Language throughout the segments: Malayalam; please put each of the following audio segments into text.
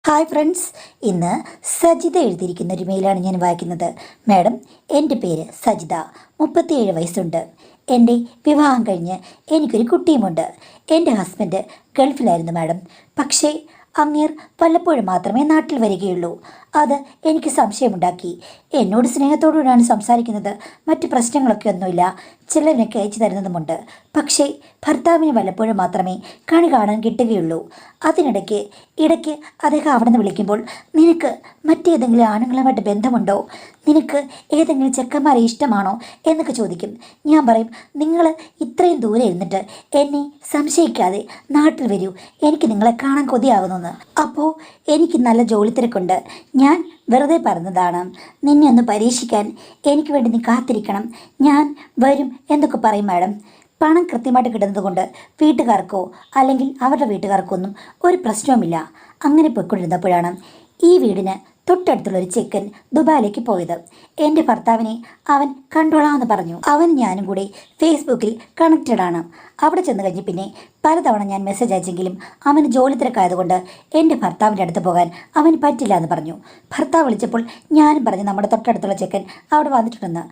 ഹായ് ഫ്രണ്ട്സ്, ഇന്ന് സജിത എഴുതിയിരിക്കുന്ന ഒരു മെയിലാണ് ഞാൻ വായിക്കുന്നത്. മാഡം, എൻ്റെ പേര് സജിത, 37 വയസ്സുണ്ട്. എൻ്റെ വിവാഹം കഴിഞ്ഞ് എനിക്കൊരു കുട്ടിയുമുണ്ട്. എൻ്റെ ഹസ്ബൻഡ് ഗൾഫിലായിരുന്നു മാഡം. പക്ഷേ അങ്ങേർ വല്ലപ്പോഴും മാത്രമേ നാട്ടിൽ വരികയുള്ളൂ. അത് എനിക്ക് സംശയമുണ്ടാക്കി. എന്നോട് സ്നേഹത്തോടുകൂടിയാണ് സംസാരിക്കുന്നത്, മറ്റ് പ്രശ്നങ്ങളൊക്കെ ഒന്നുമില്ല, ചിലവിനൊക്കെ അയച്ചു തരുന്നതുമുണ്ട്. പക്ഷേ ഭർത്താവിന് വല്ലപ്പോഴും മാത്രമേ കണി കാണാൻ കിട്ടുകയുള്ളൂ. അതിനിടയ്ക്ക് അദ്ദേഹം അവിടെ നിന്ന് വിളിക്കുമ്പോൾ, നിനക്ക് മറ്റേതെങ്കിലും ആണുങ്ങളുമായിട്ട് ബന്ധമുണ്ടോ, നിനക്ക് ഏതെങ്കിലും ചെക്കന്മാരെ ഇഷ്ടമാണോ എന്നൊക്കെ ചോദിക്കും. ഞാൻ പറയും, നിങ്ങൾ ഇത്രയും ദൂരെ ഇരുന്നിട്ട് എന്നെ സംശയിക്കാതെ നാട്ടിൽ വരൂ, എനിക്ക് നിങ്ങളെ കാണാൻ കൊതിയാകുന്നു. അപ്പോൾ എനിക്ക് നല്ല ജോലി തിരക്കുണ്ട്, ഞാൻ വെറുതെ പറഞ്ഞതാണ്, നിന്നെ ഒന്ന് പരീക്ഷിക്കാൻ, എനിക്ക് വേണ്ടി നീ കാത്തിരിക്കണം, ഞാൻ വരും എന്നൊക്കെ പറയും മാഡം. പണം കൃത്യമായിട്ട് കിട്ടുന്നത് കൊണ്ട് വീട്ടുകാർക്കോ അല്ലെങ്കിൽ അവരുടെ വീട്ടുകാർക്കോ ഒന്നും ഒരു പ്രശ്നവുമില്ല. അങ്ങനെ പോയിക്കൊണ്ടിരുന്നപ്പോഴാണ് ഈ വീടിന് തൊട്ടടുത്തുള്ളൊരു ചെക്കൻ ദുബായിലേക്ക് പോയത്. എൻ്റെ ഭർത്താവിനെ അവൻ കണ്ടോളാമെന്ന് പറഞ്ഞു. അവൻ ഞാനും കൂടി ഫേസ്ബുക്കിൽ കണക്റ്റഡ് ആണ്. അവിടെ ചെന്ന് കഴിഞ്ഞ് പിന്നെ പലതവണ ഞാൻ മെസ്സേജ് അയച്ചെങ്കിലും അവന് ജോലി തിരക്കായതുകൊണ്ട് എൻ്റെ ഭർത്താവിൻ്റെ അടുത്ത് പോകാൻ അവന് പറ്റില്ല എന്ന് പറഞ്ഞു. ഭർത്താവ് വിളിച്ചപ്പോൾ ഞാനും പറഞ്ഞു നമ്മുടെ തൊട്ടടുത്തുള്ള ചെക്കൻ അവിടെ വന്നിട്ടുണ്ടെന്ന്.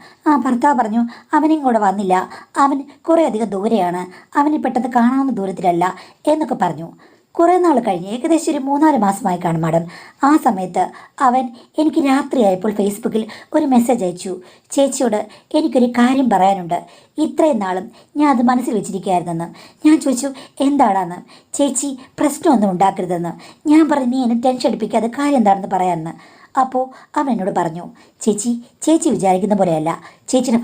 ഭർത്താവ് പറഞ്ഞു അവനും കൂടെ വന്നില്ല, അവൻ കുറേ അധികം ദൂരെയാണ്, അവനെ പെട്ടെന്ന് കാണാവുന്ന ദൂരത്തിലല്ല എന്നൊക്കെ പറഞ്ഞു. കുറേ നാൾ കഴിഞ്ഞ് ഏകദേശം ഒരു 3-4 മാസമായി കാണും മാഡം. ആ സമയത്ത് അവൻ എനിക്ക് രാത്രിയായപ്പോൾ ഫേസ്ബുക്കിൽ ഒരു മെസ്സേജ് അയച്ചു. ചേച്ചിയോട് എനിക്കൊരു കാര്യം പറയാനുണ്ട്, ഇത്രയും നാളും ഞാൻ അത് മനസ്സിൽ വെച്ചിരിക്കുകയായിരുന്നെന്ന്. ഞാൻ ചോദിച്ചു എന്താണെന്ന്. ചേച്ചി പ്രശ്നമൊന്നും ഉണ്ടാക്കരുതെന്ന്. ഞാൻ പറഞ്ഞു നീ എന്നെ ടെൻഷൻ അടിപ്പിക്കാതെ കാര്യം എന്താണെന്ന് പറയാമെന്ന്. അപ്പോൾ അവൻ എന്നോട് പറഞ്ഞു, ചേച്ചി വിചാരിക്കുന്ന പോലെയല്ല, ചേച്ചിയുടെ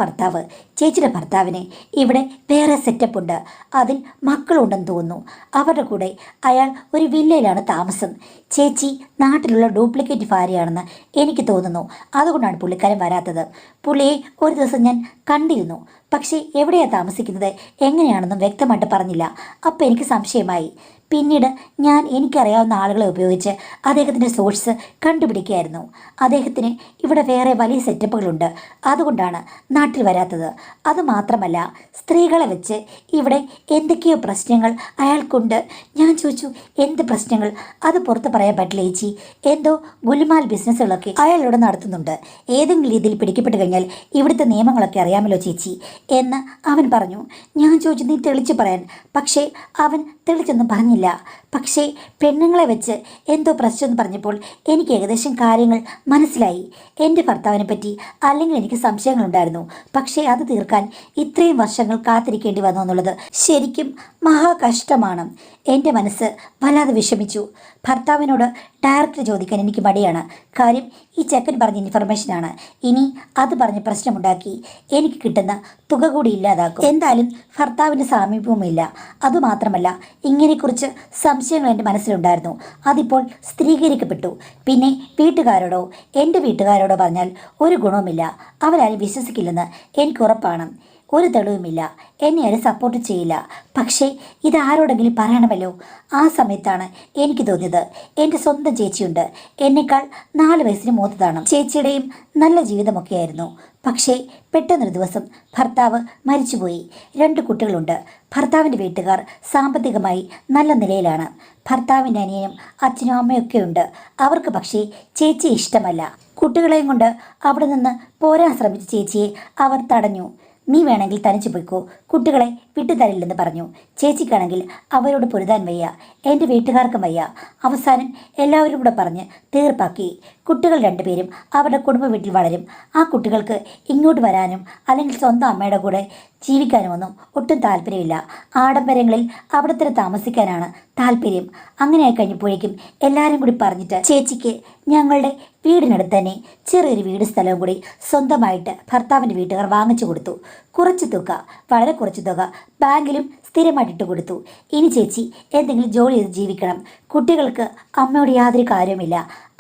ഭർത്താവിന് ഇവിടെ വേറെ സെറ്റപ്പ് ഉണ്ട്, അതിൽ മക്കളുണ്ടെന്ന് തോന്നുന്നു, അവരുടെ കൂടെ അയാൾ ഒരു വില്ലയിലാണ് താമസം. ചേച്ചി നാട്ടിലുള്ള ഡ്യൂപ്ലിക്കേറ്റ് ഭാര്യയാണെന്ന് എനിക്ക് തോന്നുന്നു, അതുകൊണ്ടാണ് പുള്ളിക്കാരൻ വരാത്തത്. പുള്ളിയെ ഒരു ദിവസം ഞാൻ കണ്ടിരുന്നു, പക്ഷേ എവിടെയാണ് താമസിക്കുന്നത് എങ്ങനെയാണെന്നും വ്യക്തമായിട്ട് പറഞ്ഞില്ല. അപ്പോൾ എനിക്ക് സംശയമായി. പിന്നീട് ഞാൻ എനിക്കറിയാവുന്ന ആളുകളെ ഉപയോഗിച്ച് അദ്ദേഹത്തിൻ്റെ സോഴ്സ് കണ്ടുപിടിക്കുകയായിരുന്നു. അദ്ദേഹത്തിന് ഇവിടെ വേറെ വലിയ സെറ്റപ്പുകളുണ്ട്, അതുകൊണ്ടാണ് നാട്ടിൽ വരാത്തത്. അതുമാത്രമല്ല, സ്ത്രീകളെ വെച്ച് ഇവിടെ എന്തൊക്കെയോ പ്രശ്നങ്ങൾ അയാൾക്കുണ്ട്. ഞാൻ ചോദിച്ചു എന്ത് പ്രശ്നങ്ങൾ? അത് പുറത്ത് പറയാൻ പറ്റില്ല ചേച്ചി, എന്തോ ഗുലുമാൽ ബിസിനസ്സുകളൊക്കെ അയാളിവിടെ നടത്തുന്നുണ്ട്, ഏതെങ്കിലും രീതിയിൽ പിടിക്കപ്പെട്ട് കഴിഞ്ഞാൽ ഇവിടുത്തെ നിയമങ്ങളൊക്കെ അറിയാമല്ലോ ചേച്ചി എന്ന് അവൻ പറഞ്ഞു. ഞാൻ ചോദിച്ചു നീ തെളിച്ച് പറയാൻ, പക്ഷേ അവൻ തെളിച്ചൊന്നും പറഞ്ഞില്ല. പക്ഷേ പെണ്ണുങ്ങളെ വെച്ച് എന്തോ പ്രശ്നമെന്ന് പറഞ്ഞപ്പോൾ എനിക്ക് ഏകദേശം കാര്യങ്ങൾ മനസ്സിലായി. എൻ്റെ ഭർത്താവിനെ പറ്റി അല്ലെങ്കിൽ എനിക്ക് സംശയങ്ങളുണ്ടായിരുന്നു, പക്ഷേ അത് തീർക്കാൻ ഇത്രയും വർഷങ്ങൾ കാത്തിരിക്കേണ്ടി വന്നു എന്നുള്ളത് ശരിക്കും മഹാകഷ്ടമാണ്. എൻ്റെ മനസ്സ് വല്ലാതെ വിഷമിച്ചു. ഭർത്താവിനോട് ഡയറക്റ്റ് ചോദിക്കാൻ എനിക്ക് മടിയാണ്. കാര്യം ഈ ചെക്കൻ പറഞ്ഞ ഇൻഫർമേഷനാണ്. ഇനി അത് പറഞ്ഞ് പ്രശ്നമുണ്ടാക്കി എനിക്ക് കിട്ടുന്ന തുക കൂടി ഇല്ലാതാക്കും. എന്തായാലും ഭർത്താവിൻ്റെ സാമീപ്യവുമില്ല. അതുമാത്രമല്ല, ഇങ്ങനെക്കുറിച്ച് സംശയങ്ങൾ എൻ്റെ മനസ്സിലുണ്ടായിരുന്നു, അതിപ്പോൾ സ്ഥിരീകരിക്കപ്പെട്ടു. പിന്നെ എൻ്റെ വീട്ടുകാരോടോ പറഞ്ഞാൽ ഒരു ഗുണവുമില്ല, അവരാരും വിശ്വസിക്കില്ലെന്ന് എനിക്ക് ഉറപ്പാണ്. ഒരു തെളിവുമില്ല, എന്നെ ആരും സപ്പോർട്ട് ചെയ്യില്ല. പക്ഷേ ഇതാരോടെങ്കിലും പറയണമല്ലോ. ആ സമയത്താണ് എനിക്ക് തോന്നിയത്, എൻ്റെ സ്വന്തം ചേച്ചിയുണ്ട്, എന്നേക്കാൾ 4 വയസ്സിന് മൂത്തതാണ്. ചേച്ചിയുടെയും നല്ല ജീവിതമൊക്കെയായിരുന്നു. പക്ഷേ പെട്ടെന്നൊരു ദിവസം ഭർത്താവ് മരിച്ചുപോയി. 2 കുട്ടികളുണ്ട്. ഭർത്താവിൻ്റെ വീട്ടുകാർ സാമ്പത്തികമായി നല്ല നിലയിലാണ്. ഭർത്താവിൻ്റെ അനിയനും അച്ഛനും അമ്മയൊക്കെ ഉണ്ട്. അവർക്ക് പക്ഷേ ചേച്ചിയെ ഇഷ്ടമല്ല. കുട്ടികളെയും കൊണ്ട് അവിടെ നിന്ന് പോരാൻ ശ്രമിച്ച ചേച്ചിയെ അവർ തടഞ്ഞു. നീ വേണമെങ്കിൽ തനിച്ചു പോയിക്കോ, കുട്ടികളെ വിട്ടുതരില്ലെന്ന് പറഞ്ഞു. ചേച്ചിക്കാണെങ്കിൽ അവരോട് പൊരുതാൻ വയ്യ, എൻ്റെ വീട്ടുകാർക്കും വയ്യ. അവസാനം എല്ലാവരും കൂടെ പറഞ്ഞ് തീർപ്പാക്കി. കുട്ടികൾ 2 പേരും അവരുടെ കുടുംബ വീട്ടിൽ വളരും. ആ കുട്ടികൾക്ക് ഇങ്ങോട്ട് വരാനും അല്ലെങ്കിൽ സ്വന്തം അമ്മയുടെ കൂടെ ജീവിക്കാനുമൊന്നും ഒട്ടും താല്പര്യമില്ല. ആഡംബരങ്ങളിൽ അവിടെ തന്നെ താമസിക്കാനാണ് താല്പര്യം. അങ്ങനെയായി കഴിഞ്ഞപ്പോഴേക്കും എല്ലാവരും കൂടി പറഞ്ഞിട്ട് ചേച്ചിക്ക് ഞങ്ങളുടെ വീടിനടുത്ത് തന്നെ ചെറിയൊരു വീട് സ്ഥലവും കൂടി സ്വന്തമായിട്ട് ഭർത്താവിൻ്റെ വീട്ടുകാർ വാങ്ങിച്ചു കൊടുത്തു. വളരെ കുറച്ച് തുക ബാങ്കിലും സ്ഥിരമായിട്ടിട്ട് കൊടുത്തു. ഇനി ചേച്ചി എന്തെങ്കിലും ജോലി ചെയ്ത് ജീവിക്കണം. കുട്ടികൾക്ക് അമ്മയോട് യാതൊരു കാര്യവുമില്ല.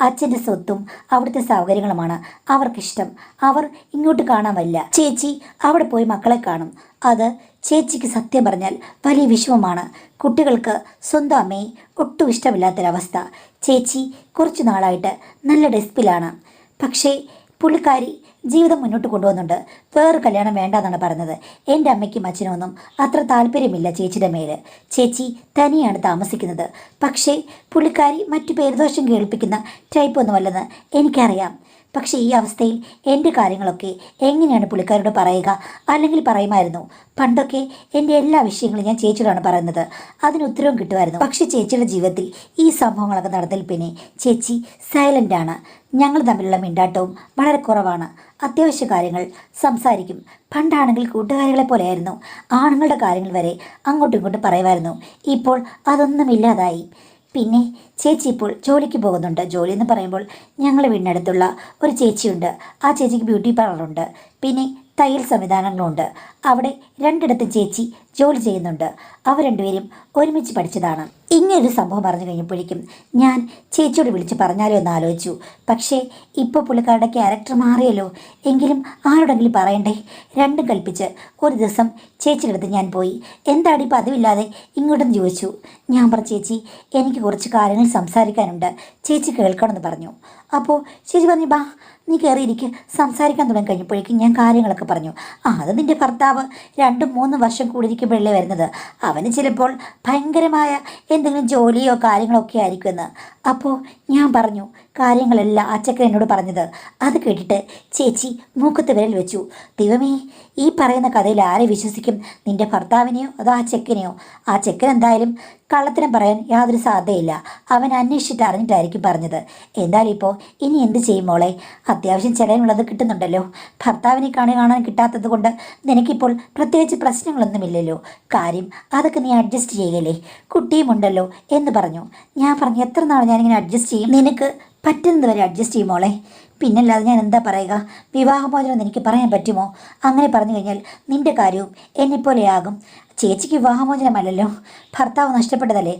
അച്ഛൻ്റെ സ്വത്തും അവിടുത്തെ സൗകര്യങ്ങളുമാണ് അവർക്കിഷ്ടം. അവർ ഇങ്ങോട്ട് കാണാൻ വരില്ല. ചേച്ചി അവിടെ പോയി മക്കളെ കാണും. അത് ചേച്ചിക്ക് സത്യം പറഞ്ഞാൽ വലിയ വിഷമമാണ്. കുട്ടികൾക്ക് സ്വന്തം അമ്മയെ ഒട്ടും ഇഷ്ടമില്ലാത്തൊരവസ്ഥ. ചേച്ചി കുറച്ചു നാളായിട്ട് നല്ല ഡെസ്പിലാണ്. പക്ഷേ പുള്ളിക്കാരി ജീവിതം മുന്നോട്ട് കൊണ്ടുപോകുന്നുണ്ട്. വേറെ കല്യാണം വേണ്ടെന്നാണ് പറഞ്ഞത്. എൻ്റെ അമ്മയ്ക്കും അച്ഛനൊന്നും അത്ര താല്പര്യമില്ല ചേച്ചിയുടെ മേല്. ചേച്ചി തനിയാണ് താമസിക്കുന്നത്. പക്ഷേ പുള്ളിക്കാരി മറ്റു പേരുദോഷം കേൾപ്പിക്കുന്ന ടൈപ്പൊന്നുമല്ലെന്ന് എനിക്കറിയാം. പക്ഷേ ഈ അവസ്ഥയിൽ എൻ്റെ കാര്യങ്ങളൊക്കെ എങ്ങനെയാണ് പുള്ളിക്കാരോട് പറയുക? അല്ലെങ്കിൽ പറയുമായിരുന്നു. പണ്ടൊക്കെ എൻ്റെ എല്ലാ വിഷയങ്ങളും ഞാൻ ചേച്ചിയോടാണ് പറയുന്നത്. അതിന് ഉത്തരവും കിട്ടുമായിരുന്നു. പക്ഷേ ചേച്ചിയുടെ ജീവിതത്തിൽ ഈ സംഭവങ്ങളൊക്കെ നടന്നതിൽ പിന്നെ ചേച്ചി സൈലൻ്റാണ്. ഞങ്ങൾ തമ്മിലുള്ള മിണ്ടാട്ടവും വളരെ കുറവാണ്. അത്യാവശ്യ കാര്യങ്ങൾ സംസാരിക്കും. പണ്ടാണെങ്കിൽ കൂട്ടുകാരികളെ പോലെയായിരുന്നു. ആണുങ്ങളുടെ കാര്യങ്ങൾ വരെ അങ്ങോട്ടും ഇങ്ങോട്ടും പറയുമായിരുന്നു. ഇപ്പോൾ അതൊന്നുമില്ലാതായി. പിന്നെ ചേച്ചി ഇപ്പോൾ ജോലിക്ക് പോകുന്നുണ്ട്. ജോലി എന്ന് പറയുമ്പോൾ ഞങ്ങളുടെ വീടിനടുത്തുള്ള ഒരു ചേച്ചിയുണ്ട്. ആ ചേച്ചിക്ക് ബ്യൂട്ടി പാർലറുണ്ട്. പിന്നെ തയ്യൽ സംവിധാനങ്ങളുണ്ട്. അവിടെ രണ്ടിടത്തും ചേച്ചി ജോലി ചെയ്യുന്നുണ്ട്. അവർ രണ്ടുപേരും ഒരുമിച്ച് പഠിച്ചതാണ്. ഇങ്ങനൊരു സംഭവം പറഞ്ഞു കഴിഞ്ഞപ്പോഴേക്കും ഞാൻ ചേച്ചിയോട് വിളിച്ച് പറഞ്ഞാലോ എന്ന് ആലോചിച്ചു. പക്ഷേ ഇപ്പോൾ പുള്ളിക്കാരുടെ ക്യാരക്ടർ മാറിയല്ലോ. എങ്കിലും ആരോടെങ്കിലും പറയണ്ടേ? രണ്ടും കൽപ്പിച്ച് ഒരു ദിവസം ചേച്ചിയുടെ അടുത്ത് ഞാൻ പോയി. എന്താടി പതിവില്ലാതെ ഇങ്ങോട്ടെന്ന് ചോദിച്ചു. ഞാൻ പറഞ്ഞു, ചേച്ചി എനിക്ക് കുറച്ച് കാര്യങ്ങൾ സംസാരിക്കാനുണ്ട്, ചേച്ചി കേൾക്കണമെന്ന് പറഞ്ഞു. അപ്പോൾ ചേച്ചി പറഞ്ഞു, ബാ നീ കയറിയിരിക്കുക. സംസാരിക്കാൻ തുടങ്ങി കഴിഞ്ഞപ്പോഴേക്കും ഞാൻ കാര്യങ്ങളൊക്കെ പറഞ്ഞു. അത് നിൻ്റെ ഭർത്താവ് 2-3 വർഷം കൂടിയിരിക്കുമ്പോഴല്ലേ വരുന്നത്. അവന് ചിലപ്പോൾ ഭയങ്കരമായ എന്തെങ്കിലും ജോലിയോ കാര്യങ്ങളോ ഒക്കെ ആയിരിക്കുമെന്ന്. അപ്പോൾ ഞാൻ പറഞ്ഞു കാര്യങ്ങളെല്ലാം ആ ചെക്കൻ എന്നോട് പറഞ്ഞത്. അത് കേട്ടിട്ട് ചേച്ചി മൂക്കത്ത് വിരൽ വെച്ചു. ദൈവമേ, ഈ പറയുന്ന കഥയിൽ ആരെ വിശ്വസിക്കും? നിൻ്റെ ഭർത്താവിനെയോ അതോ ആ ചെക്കനെയോ? ആ ചെക്കൻ എന്തായാലും കള്ളത്തരം പറയാൻ യാതൊരു സാധ്യതയില്ല. അവൻ അന്വേഷിച്ചിട്ട് അറിഞ്ഞിട്ടായിരിക്കും പറഞ്ഞത്. എന്തായാലും ഇപ്പോൾ ഇനി എന്ത് ചെയ്യും മോളെ? അത്യാവശ്യം ചിലവിനുള്ളത് കിട്ടുന്നുണ്ടല്ലോ. ഭർത്താവിനെ കാണാൻ കിട്ടാത്തത് കൊണ്ട് നിനക്കിപ്പോൾ പ്രത്യേകിച്ച് പ്രശ്നങ്ങളൊന്നുമില്ലല്ലോ. കാര്യം അതൊക്കെ നീ അഡ്ജസ്റ്റ് ചെയ്യല്ലേ, കുട്ടിയുമുണ്ടല്ലോ എന്ന് പറഞ്ഞു. ഞാൻ പറഞ്ഞു, എത്ര നാൾ ഞാനിങ്ങനെ അഡ്ജസ്റ്റ് ചെയ്യും? നിനക്ക് പറ്റുന്നത് വരെ അഡ്ജസ്റ്റ് ചെയ്യും മോളെ. പിന്നല്ലാതെ ഞാൻ എന്താ പറയുക? വിവാഹമോചനം എനിക്ക് പറയാൻ പറ്റുമോ? അങ്ങനെ പറഞ്ഞു കഴിഞ്ഞാൽ നിൻ്റെ കാര്യവും എന്നെപ്പോലെയാകും. ചേച്ചിക്ക് വിവാഹമോചനമല്ലല്ലോ, ഭർത്താവ് നഷ്ടപ്പെട്ടതല്ലേ.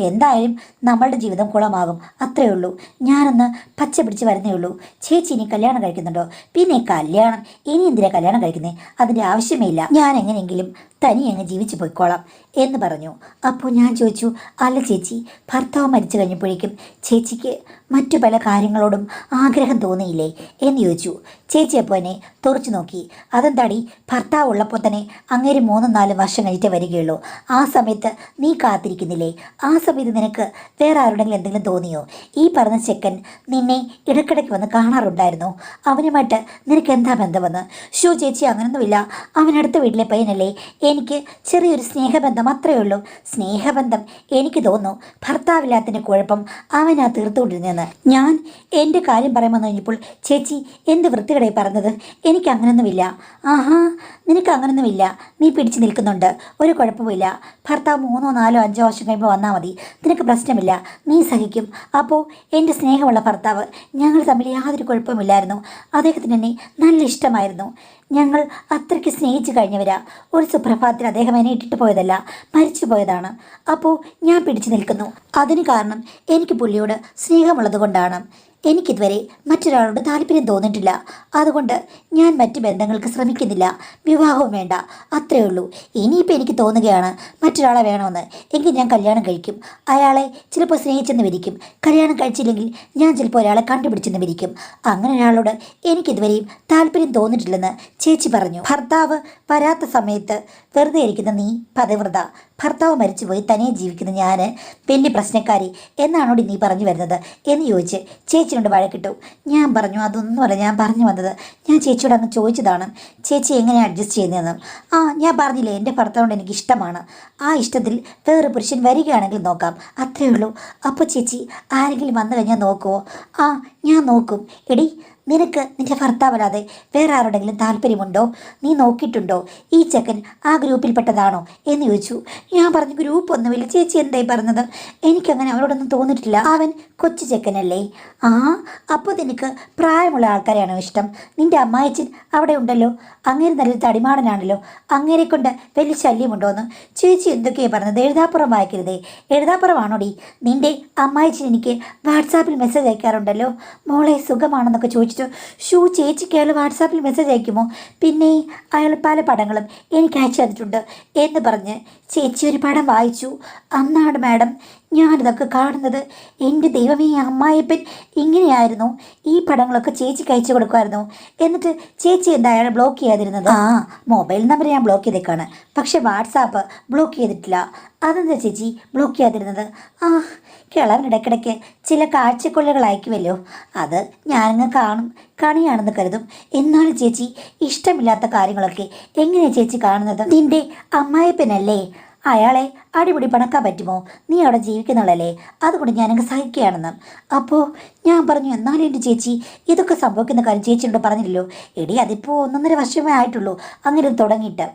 എന്തായാലും നമ്മളുടെ ജീവിതം കുളമാകും, അത്രയേ ഉള്ളൂ. ഞാനൊന്ന് പച്ച പിടിച്ച് വരുന്നേ ഉള്ളൂ. ചേച്ചി ഇനി കല്യാണം കഴിക്കുന്നുണ്ടോ? പിന്നെ കല്യാണം ഇനി എന്തിനാ കല്യാണം കഴിക്കുന്നേ? അതിൻ്റെ ആവശ്യമേ ഇല്ല. ഞാൻ എങ്ങനെയെങ്കിലും തനി അങ്ങ് ജീവിച്ചു പോയിക്കോളാം എന്ന് പറഞ്ഞു. അപ്പോൾ ഞാൻ ചോദിച്ചു, അല്ല ചേച്ചി, ഭർത്താവ് മരിച്ചു കഴിഞ്ഞപ്പോഴേക്കും ചേച്ചിക്ക് മറ്റു പല കാര്യങ്ങളോടും ആഗ്രഹം തോന്നിയില്ലേ എന്ന് ചോദിച്ചു. ചേച്ചി അപ്പോൾ എന്നെ തുറച്ചു നോക്കി. അതെന്താടി, ഭർത്താവ് ഉള്ളപ്പോൾ തന്നെ അങ്ങേര് 3-4 വർഷം കഴിഞ്ഞിട്ടേ വരികയുള്ളൂ. ആ സമയത്ത് നീ കാത്തിരിക്കുന്നില്ലേ? ആ സമയത്ത് നിനക്ക് വേറെ ആരുടെങ്കിലും എന്തെങ്കിലും തോന്നിയോ? ഈ പറഞ്ഞ ചെക്കൻ നിന്നെ ഇടയ്ക്കിടയ്ക്ക് വന്ന് കാണാറുണ്ടായിരുന്നു. അവനുമായിട്ട് നിനക്ക് എന്താ ബന്ധമെന്ന്? ചേച്ചി അങ്ങനൊന്നുമില്ല, അവനടുത്ത വീട്ടിലെ പയ്യനല്ലേ. എനിക്ക് ചെറിയൊരു സ്നേഹബന്ധം, അത്രയേ ഉള്ളൂ. സ്നേഹബന്ധം എനിക്ക് തോന്നുന്നു ഭർത്താവില്ലാത്തതിൻ്റെ കുഴപ്പം അവനാ തീർത്തുകൊണ്ടിരുന്നതെന്ന്. ഞാൻ എൻ്റെ കാര്യം പറയുമെന്ന് കഴിഞ്ഞപ്പോൾ ചേച്ചി എന്ത് വൃത്തികേടായി പറഞ്ഞത്? എനിക്ക് അങ്ങനൊന്നുമില്ല. നിനക്ക് അങ്ങനൊന്നുമില്ല. നീ പിടിച്ചു നിൽക്കുന്നുണ്ട്, ഒരു കുഴപ്പമില്ല. ഭർത്താവ് 3-4-5 വർഷം കഴിയുമ്പോൾ വന്നാൽ മതി, നിനക്ക് പ്രശ്നമില്ല, നീ സഹിക്കും. അപ്പോൾ എൻ്റെ സ്നേഹമുള്ള ഭർത്താവ്, ഞങ്ങൾ തമ്മിൽ യാതൊരു കുഴപ്പമില്ലായിരുന്നു. അദ്ദേഹത്തിന് എന്നെ നല്ല ഇഷ്ടമായിരുന്നു. ഞങ്ങൾ അത്രയ്ക്ക് സ്നേഹിച്ചു കഴിഞ്ഞവരാ. ഒരു സുപ്രഭാതത്തിൽ അദ്ദേഹം എന്നെ ഇട്ടിട്ട് പോയതല്ല, മരിച്ചു പോയതാണ്. അപ്പോൾ ഞാൻ പിടിച്ചു നിൽക്കുന്നു. അതിന് കാരണം എനിക്ക് പുള്ളിയോട് സ്നേഹമുള്ളത് കൊണ്ടാണ്. എനിക്കിതുവരെ മറ്റൊരാളോട് താല്പര്യം തോന്നിയിട്ടില്ല. അതുകൊണ്ട് ഞാൻ മറ്റ് ബന്ധങ്ങൾക്ക് ശ്രമിക്കുന്നില്ല. വിവാഹവും വേണ്ട, അത്രയേ ഉള്ളൂ. ഇനിയിപ്പോൾ എനിക്ക് തോന്നുകയാണ് മറ്റൊരാളെ വേണമെന്ന്, എങ്കിൽ ഞാൻ കല്യാണം കഴിക്കും. അയാളെ ചിലപ്പോൾ സ്നേഹിച്ചെന്ന് വിരിക്കും. കല്യാണം കഴിച്ചില്ലെങ്കിൽ ഞാൻ ചിലപ്പോൾ ഒരാളെ കണ്ടുപിടിച്ചെന്ന് വിരിക്കും. അങ്ങനെ ഒരാളോട് എനിക്കിതുവരെയും താല്പര്യം തോന്നിയിട്ടില്ലെന്ന് ചേച്ചി പറഞ്ഞു. ഭർത്താവ് വരാത്ത സമയത്ത് വെറുതെ ഇരിക്കുന്ന നീ പതിവ്രത, ഭർത്താവ് മരിച്ചുപോയി തനിയെ ജീവിക്കുന്ന ഞാൻ വലിയ പ്രശ്നക്കാരി എന്നാണോടി നീ പറഞ്ഞു വരുന്നത് എന്ന് ചോദിച്ച് ചേച്ചിയോട് വഴക്കിട്ടു. ഞാൻ പറഞ്ഞു, അതൊന്നുമല്ല ഞാൻ പറഞ്ഞു വന്നത്. ഞാൻ ചേച്ചിയോട് അങ്ങ് ചോദിച്ചതാണ് ചേച്ചി എങ്ങനെ അഡ്ജസ്റ്റ് ചെയ്യുന്നതെന്ന്. ഞാൻ പറഞ്ഞില്ലേ, എൻ്റെ ഭർത്താവിനോട് എനിക്ക് ഇഷ്ടമാണ്. ആ ഇഷ്ടത്തിൽ വേറെ പുരുഷൻ വരികയാണെങ്കിൽ നോക്കാം, അത്രയേ ഉള്ളൂ. അപ്പോൾ ചേച്ചി ആരെങ്കിലും വന്നു കഴിഞ്ഞാൽ നോക്കുമോ? ഞാൻ നോക്കും. എടി, നിനക്ക് നിൻ്റെ ഭർത്താവല്ലാതെ വേറെ ആരോടെങ്കിലും താല്പര്യമുണ്ടോ? നീ നോക്കിയിട്ടുണ്ടോ? ഈ ചെക്കൻ ആ ഗ്രൂപ്പിൽപ്പെട്ടതാണോ എന്ന് ചോദിച്ചു. ഞാൻ പറഞ്ഞു, ഗ്രൂപ്പൊന്നുമില്ല ചേച്ചി, എന്തായി പറഞ്ഞത്? എനിക്കങ്ങനെ അവരോടൊന്നും തോന്നിയിട്ടില്ല. അവൻ കൊച്ചു ചെക്കനല്ലേ. അപ്പോൾ നിനക്ക് പ്രായമുള്ള ആൾക്കാരെയാണോ ഇഷ്ടം? നിൻ്റെ അമ്മായച്ചൻ അവിടെ ഉണ്ടല്ലോ, അങ്ങേര് നല്ലൊരു തടിമാടനാണല്ലോ, അങ്ങേരെ കൊണ്ട് വലിയ ശല്യമുണ്ടോയെന്ന്. ചേച്ചി എന്തൊക്കെയാണ് പറഞ്ഞത്? എഴുതാപ്പുറം വായിക്കരുതേ. എഴുതാപ്പുറമാണോടി? നിൻ്റെ അമ്മായച്ചൻ എനിക്ക് വാട്സാപ്പിൽ മെസ്സേജ് അയക്കാറുണ്ടല്ലോ, മോളെ സുഖമാണെന്നൊക്കെ ചോദിച്ചു ചോദിച്ചിട്ട് ചേച്ചിക്ക് അയാൾ വാട്സാപ്പിൽ മെസ്സേജ് അയക്കുമോ? പിന്നെ അയാൾ പല പടങ്ങളും എനിക്ക് അയച്ചു തന്നിട്ടുണ്ട് എന്ന് പറഞ്ഞ് ചേച്ചി ഒരു പടം വായിച്ചു. അന്നാണ് മാഡം ഞാനിതൊക്കെ കാണുന്നത്. എൻ്റെ ദൈവമേ, അമ്മായിപ്പൻ ഇങ്ങനെയായിരുന്നു. ഈ പടങ്ങളൊക്കെ ചേച്ചിക്ക് അയച്ചു കൊടുക്കുമായിരുന്നു. എന്നിട്ട് ചേച്ചി എന്താ അയാളെ ബ്ലോക്ക് ചെയ്യാതിരുന്നത്? മൊബൈൽ നമ്പർ ഞാൻ ബ്ലോക്ക് ചെയ്തേക്കാണ്, പക്ഷെ വാട്സാപ്പ് ബ്ലോക്ക് ചെയ്തിട്ടില്ല. അതെന്താ ചേച്ചി ബ്ലോക്ക് ചെയ്യാതിരുന്നത്? കിളവനിടയ്ക്കിടയ്ക്ക് ചില കാഴ്ചക്കൊള്ളുകൾ അയക്കുമല്ലോ, അത് ഞാനങ്ങ് കാണും. കണിയാണെന്ന് കരുതും. എന്നാലും ചേച്ചി ഇഷ്ടമില്ലാത്ത കാര്യങ്ങളൊക്കെ എങ്ങനെയാണ് ചേച്ചി കാണുന്നത്? നിന്റെ അമ്മായിപ്പനല്ലേ, അയാളെ അടിപിടി പണക്കാൻ പറ്റുമോ? നീ അവിടെ ജീവിക്കുന്നുള്ളല്ലേ, അതുകൊണ്ട് ഞാനങ്ങ് സഹിക്കുകയാണെന്ന്. അപ്പോൾ ഞാൻ പറഞ്ഞു, എന്നാലും എൻ്റെ ചേച്ചി ഇതൊക്കെ സംഭവിക്കുന്ന കാര്യം ചേച്ചിയോട് പറഞ്ഞില്ലല്ലോ. എടി അതിപ്പോൾ 1.5 വർഷമേ ആയിട്ടുള്ളൂ അങ്ങനെ തുടങ്ങിയിട്ട്.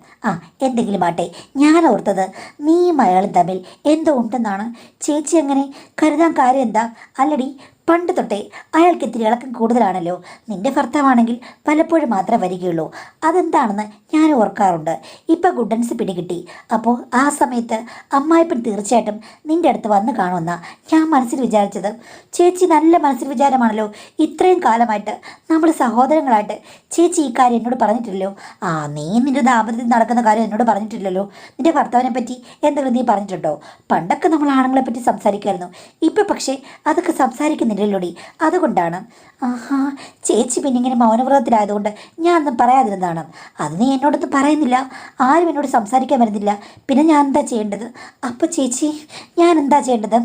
എന്തെങ്കിലും ആട്ടെ, ഞാൻ ഓർത്തത് നീയും അയാളും തമ്മിൽ എന്തോ ഉണ്ടെന്നാണ്. ചേച്ചി അങ്ങനെ കരുതാൻ കാര്യം എന്താ? അല്ലടി, പണ്ട് തൊട്ടേ അയാൾക്ക് ഇത്തിരി ഇളക്കം കൂടുതലാണല്ലോ. നിന്റെ ഭർത്താവാണെങ്കിൽ പലപ്പോഴും മാത്രമേ വരികയുള്ളൂ. അതെന്താണെന്ന് ഞാൻ ഓർക്കാറുണ്ട്. ഇപ്പം ഗുഡൻസ് പിടികിട്ടി. അപ്പോൾ ആ സമയത്ത് അമ്മായിപ്പൻ തീർച്ചയായിട്ടും നിന്റെ അടുത്ത് വന്ന് കാണുമെന്നാണ് ഞാൻ മനസ്സിൽ വിചാരിച്ചത്. ചേച്ചി നല്ല മനസ്സിൽ വിചാരമാണല്ലോ. ഇത്രയും കാലമായിട്ട് നമ്മൾ സഹോദരങ്ങളായിട്ട് ചേച്ചി ഈ കാര്യം എന്നോട് പറഞ്ഞിട്ടില്ലല്ലോ. നീ നിന്റെ ദാമ്പത്യത്തിൽ നടക്കുന്ന കാര്യം എന്നോട് പറഞ്ഞിട്ടില്ലല്ലോ. നിന്റെ ഭർത്താവിനെ പറ്റി എന്തെങ്കിലും നീ പറഞ്ഞിട്ടുണ്ടോ? പണ്ടൊക്കെ നമ്മൾ ആണുങ്ങളെ പറ്റി സംസാരിക്കുമായിരുന്നു. ഇപ്പം പക്ഷേ അതൊക്കെ സംസാരിക്കുന്നില്ലല്ലോടി. അതുകൊണ്ടാണ്. ചേച്ചി പിന്നെ ഇങ്ങനെ മൗനവ്രതത്തിലായതുകൊണ്ട് ഞാൻ ഒന്നും പറയാതിരുന്നതാണ്. അത് നീ എന്നോടൊന്നും പറയുന്നില്ല, ആരും എന്നോട് സംസാരിക്കാൻ വരുന്നില്ല. പിന്നെ ഞാൻ എന്താ ചെയ്യേണ്ടത്? അപ്പോൾ ചേച്ചി ഞാൻ എന്താ ചെയ്യേണ്ടത്?